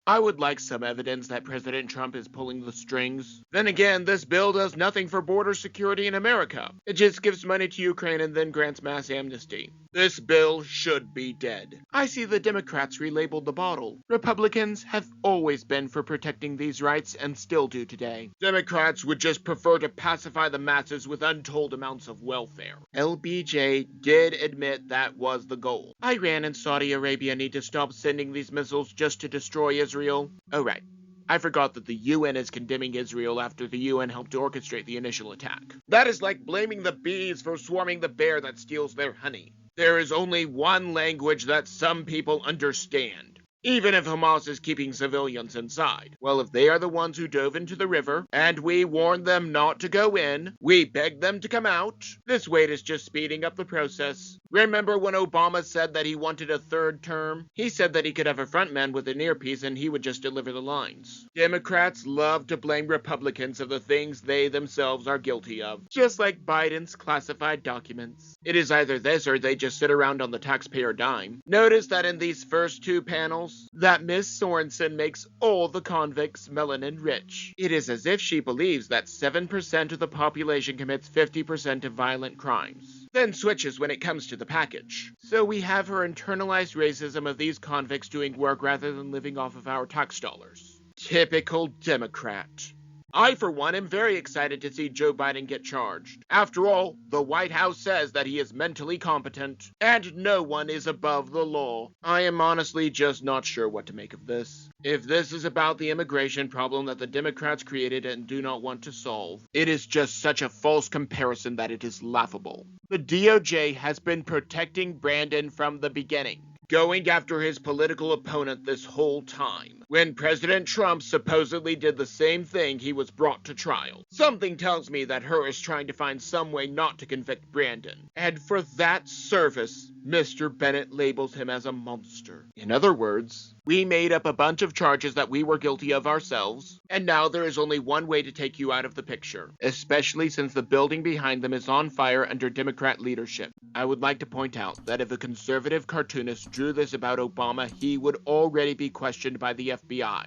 I would like some evidence that President Trump is pulling the strings. Then again, this bill does nothing for border security in America. It just gives money to Ukraine and then grants mass amnesty. This bill should be dead. I see the Democrats relabeled the bottle. Republicans have always been for protecting these rights and still do today. Democrats would just prefer to pacify the masses with untold amounts of welfare. LBJ did admit that was the goal. Iran and Saudi Arabia need to stop sending these missiles just to destroy Israel. Oh right. I forgot that the UN is condemning Israel after the UN helped to orchestrate the initial attack. That is like blaming the bees for swarming the bear that steals their honey. There is only one language that some people understand. Even if Hamas is keeping civilians inside. Well, if they are the ones who dove into the river, and we warned them not to go in, we begged them to come out, this wait is just speeding up the process. Remember when Obama said that he wanted a third term? He said that he could have a frontman with an earpiece and he would just deliver the lines. Democrats love to blame Republicans of the things they themselves are guilty of, just like Biden's classified documents. It is either this or they just sit around on the taxpayer dime. Notice that in these first two panels, that Miss Sorensen makes all the convicts melanin rich. It is as if she believes that 7% of the population commits 50% of violent crimes. Then switches when it comes to the package. So we have her internalized racism of these convicts doing work rather than living off of our tax dollars. Typical Democrat. I, for one, am very excited to see Joe Biden get charged. After all, the White House says that he is mentally competent, and no one is above the law. I am honestly just not sure what to make of this. If this is about the immigration problem that the Democrats created and do not want to solve, it is just such a false comparison that it is laughable. The DOJ has been protecting Brandon from the beginning, going after his political opponent this whole time. When President Trump supposedly did the same thing, he was brought to trial. Something tells me that her is trying to find some way not to convict Brandon. And for that service, Mr. Bennett labels him as a monster. In other words, we made up a bunch of charges that we were guilty of ourselves, and now there is only one way to take you out of the picture, especially since the building behind them is on fire under Democrat leadership. I would like to point out that if a conservative cartoonist drew this about Obama, he would already be questioned by the FBI.